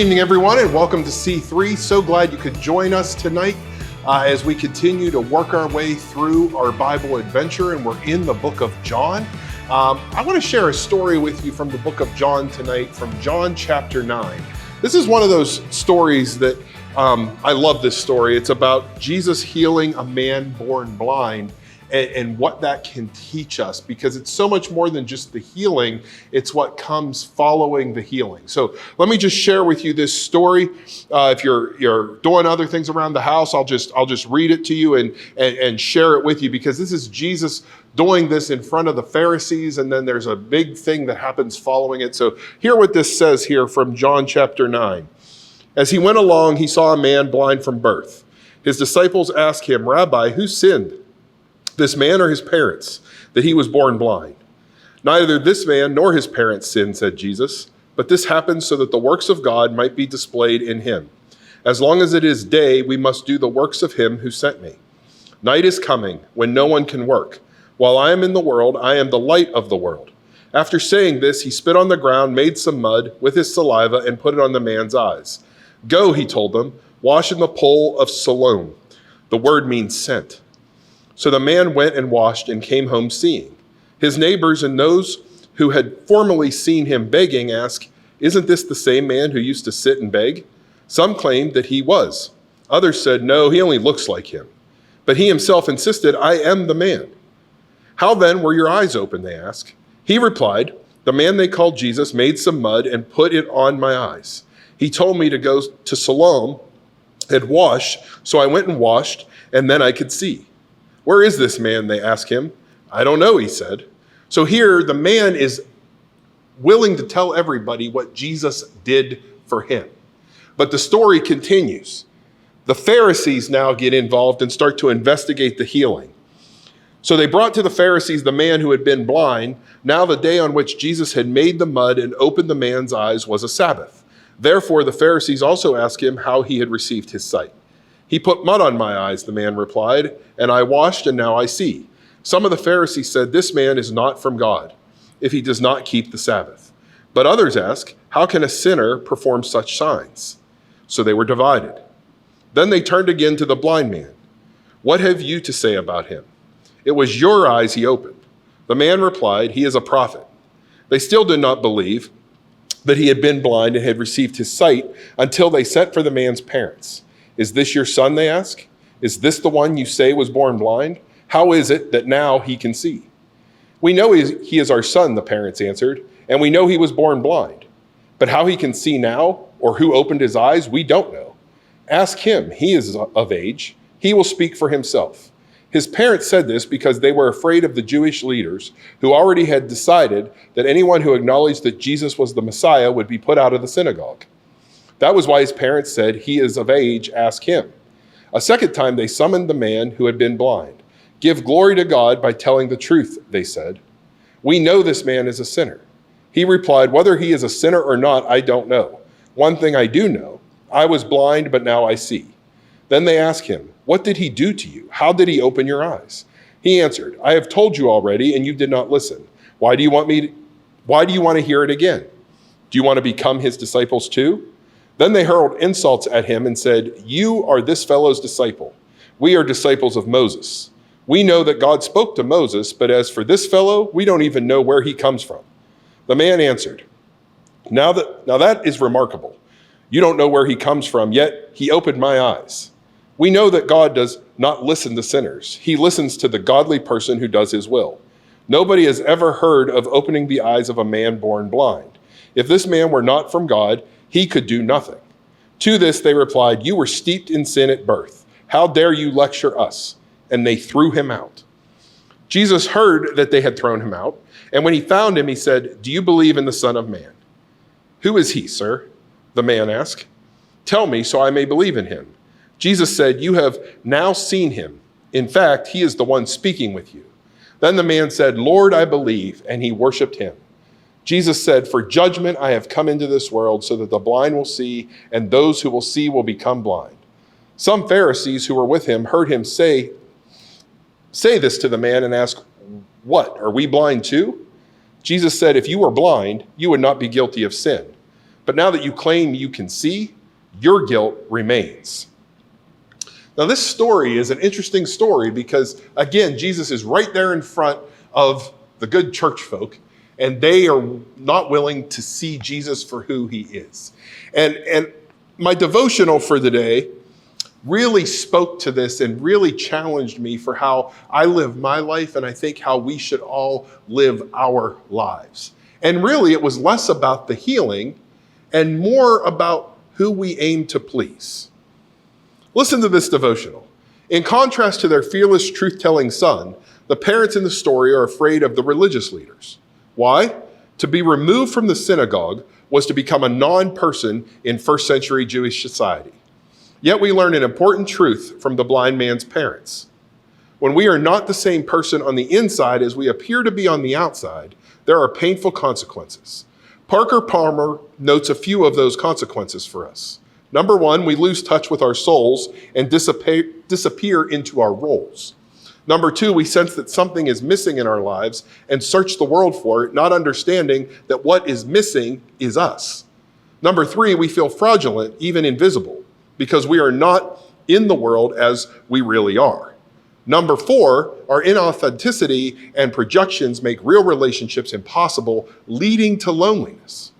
evening, everyone, and welcome to C3. So glad you could join us tonight as we continue to work our way through our Bible adventure, and we're in the book of John. I want to share a story with you from the book of John tonight, from John chapter 9. This is one of those stories that I love this story. It's about Jesus healing a man born blind and what that can teach us, because it's so much more than just the healing, it's what comes following the healing. So let me just share with you this story. If you're doing other things around the house, I'll just read it to you and share it with you, because this is Jesus doing this in front of the Pharisees, and then there's a big thing that happens following it. So hear what this says here from John chapter 9. As he went along, he saw a man blind from birth. His disciples asked him, "Rabbi, who sinned, this man or his parents, that he was born blind?" "Neither this man nor his parents sinned," said Jesus, "but this happened so that the works of God might be displayed in him. As long as it is day, we must do the works of him who sent me. Night is coming when no one can work. While I am in the world, I am the light of the world." After saying this, he spit on the ground, made some mud with his saliva, and put it on the man's eyes. "Go," he told them, "wash in the pool of Siloam." The word means sent. So the man went and washed and came home seeing. His neighbors and those who had formerly seen him begging asked, "Isn't this the same man who used to sit and beg?" Some claimed that he was. Others said, "No, he only looks like him." But he himself insisted, "I am the man." "How then were your eyes open?" they asked. He replied, "The man they called Jesus made some mud and put it on my eyes. He told me to go to Siloam and wash, so I went and washed, and then I could see." "Where is this man?" they asked him. "I don't know," he said. So here the man is willing to tell everybody what Jesus did for him. But the story continues. The Pharisees now get involved and start to investigate the healing. So they brought to the Pharisees the man who had been blind. Now the day on which Jesus had made the mud and opened the man's eyes was a Sabbath. Therefore the Pharisees also asked him how he had received his sight. "He put mud on my eyes," the man replied, "and I washed, and now I see." Some of the Pharisees said, "This man is not from God, if he does not keep the Sabbath." But others asked, "How can a sinner perform such signs?" So they were divided. Then they turned again to the blind man. "What have you to say about him? It was your eyes he opened." The man replied, "He is a prophet." They still did not believe that he had been blind and had received his sight until they sent for the man's parents. "Is this your son?" they asked. "Is this the one you say was born blind? How is it that now he can see?" "We know he is our son," the parents answered, "and we know he was born blind. But how he can see now, or who opened his eyes, we don't know. Ask him, he is of age. He will speak for himself." His parents said this because they were afraid of the Jewish leaders, who already had decided that anyone who acknowledged that Jesus was the Messiah would be put out of the synagogue. That was why his parents said, "He is of age, ask him." A second time they summoned the man who had been blind. "Give glory to God by telling the truth," they said. "We know this man is a sinner." He replied, "Whether he is a sinner or not, I don't know. One thing I do know, I was blind, but now I see." Then they asked him, "What did he do to you? How did he open your eyes?" He answered, "I have told you already, and you did not listen. Why do you want to hear it again? Do you want to become his disciples too?" Then they hurled insults at him and said, "You are this fellow's disciple. We are disciples of Moses. We know that God spoke to Moses, but as for this fellow, we don't even know where he comes from." The man answered, Now that is remarkable. You don't know where he comes from, yet he opened my eyes. We know that God does not listen to sinners. He listens to the godly person who does his will. Nobody has ever heard of opening the eyes of a man born blind. If this man were not from God, he could do nothing. To this they replied, "You were steeped in sin at birth. How dare you lecture us?" And they threw him out. Jesus heard that they had thrown him out, and when he found him, he said, "Do you believe in the Son of Man?" "Who is he, sir?" the man asked. "Tell me so I may believe in him." Jesus said, "You have now seen him. In fact, he is the one speaking with you." Then the man said, "Lord, I believe," and he worshiped him. Jesus said, "For judgment I have come into this world, so that the blind will see, and those who will see will become blind." Some Pharisees who were with him heard him say this to the man and asked, "What, are we blind too?" Jesus said, "If you were blind, you would not be guilty of sin. But now that you claim you can see, your guilt remains. Now, this story is an interesting story because, again, Jesus is right there in front of the good church folk, and they are not willing to see Jesus for who he is. And my devotional for the day really spoke to this and really challenged me for how I live my life, and I think how we should all live our lives. And really, it was less about the healing and more about who we aim to please. Listen to this devotional. In contrast to their fearless, truth-telling son, the parents in the story are afraid of the religious leaders. Why? To be removed from the synagogue was to become a non-person in first century Jewish society. Yet we learn an important truth from the blind man's parents. When we are not the same person on the inside as we appear to be on the outside, there are painful consequences. Parker Palmer notes a few of those consequences for us. Number one, we lose touch with our souls and disappear into our roles. Number two, we sense that something is missing in our lives and search the world for it, not understanding that what is missing is us. Number three, we feel fraudulent, even invisible, because we are not in the world as we really are. Number four, our inauthenticity and projections make real relationships impossible, leading to loneliness.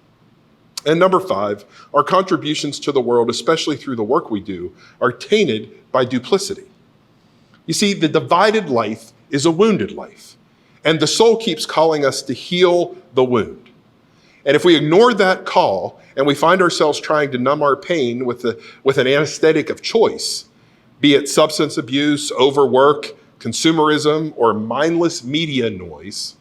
And number five, our contributions to the world, especially through the work we do, are tainted by duplicity. You see, the divided life is a wounded life, and the soul keeps calling us to heal the wound. And if we ignore that call and we find ourselves trying to numb our pain with an anesthetic of choice, be it substance abuse, overwork, consumerism, or mindless media noise,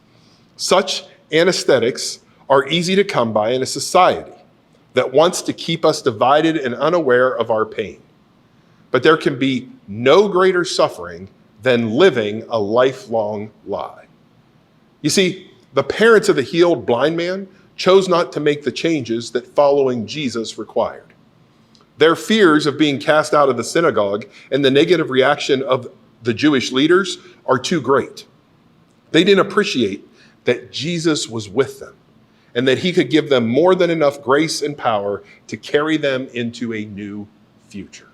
such anesthetics are easy to come by in a society that wants to keep us divided and unaware of our pain. But there can be no greater suffering than living a lifelong lie. You see, the parents of the healed blind man chose not to make the changes that following Jesus required. Their fears of being cast out of the synagogue and the negative reaction of the Jewish leaders are too great. They didn't appreciate that Jesus was with them and that he could give them more than enough grace and power to carry them into a new future.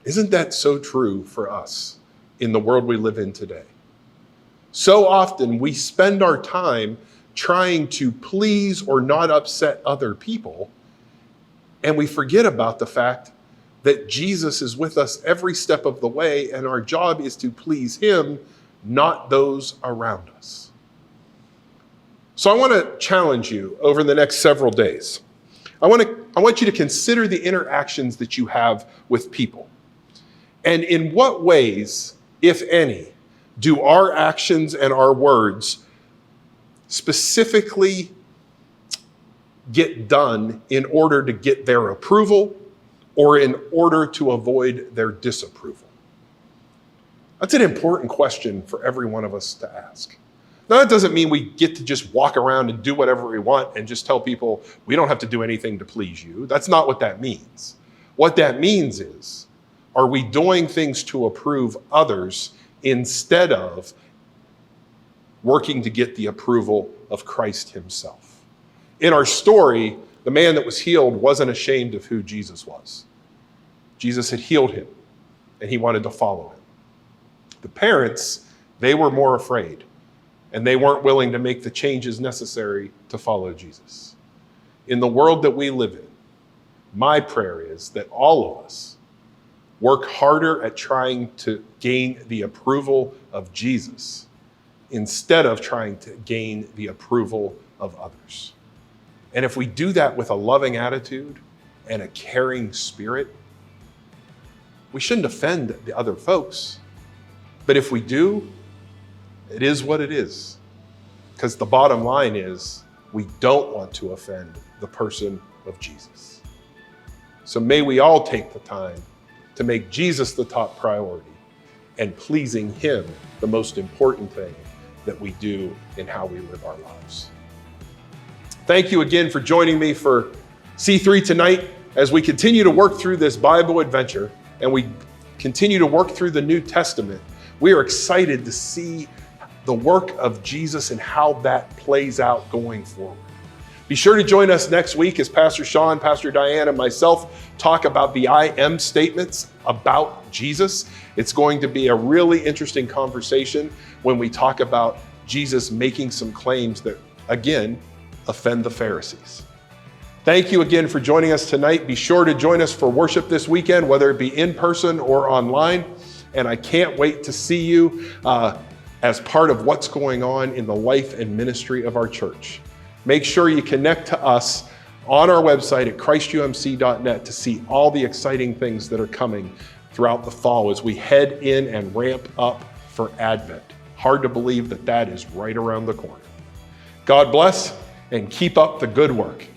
Isn't that so true for us in the world we live in today? So often we spend our time trying to please or not upset other people, and we forget about the fact that Jesus is with us every step of the way, and our job is to please him, not those around us. So I want to challenge you over the next several days. I want you to consider the interactions that you have with people. And in what ways, if any, do our actions and our words specifically get done in order to get their approval or in order to avoid their disapproval? That's an important question for every one of us to ask. Now, that doesn't mean we get to just walk around and do whatever we want and just tell people we don't have to do anything to please you. That's not what that means. What that means is, are we doing things to approve others instead of working to get the approval of Christ himself? In our story, the man that was healed wasn't ashamed of who Jesus was. Jesus had healed him, and he wanted to follow him. The parents, they were more afraid, and they weren't willing to make the changes necessary to follow Jesus. In the world that we live in, my prayer is that all of us work harder at trying to gain the approval of Jesus instead of trying to gain the approval of others. And if we do that with a loving attitude and a caring spirit, we shouldn't offend the other folks. But if we do, it is what it is. Because the bottom line is, we don't want to offend the person of Jesus. So may we all take the time to make Jesus the top priority and pleasing him the most important thing that we do in how we live our lives. Thank you again for joining me for C3 tonight as we continue to work through this Bible adventure and we continue to work through the New Testament. We are excited to see the work of Jesus and how that plays out going forward. Be sure to join us next week as Pastor Sean, Pastor Diane, and myself talk about the I am statements about Jesus. It's going to be a really interesting conversation when we talk about Jesus making some claims that, again, offend the Pharisees. Thank you again for joining us tonight. Be sure to join us for worship this weekend, whether it be in person or online. And I can't wait to see you as part of what's going on in the life and ministry of our church. Make sure you connect to us on our website at christumc.net to see all the exciting things that are coming throughout the fall as we head in and ramp up for Advent. Hard to believe that that is right around the corner. God bless and keep up the good work.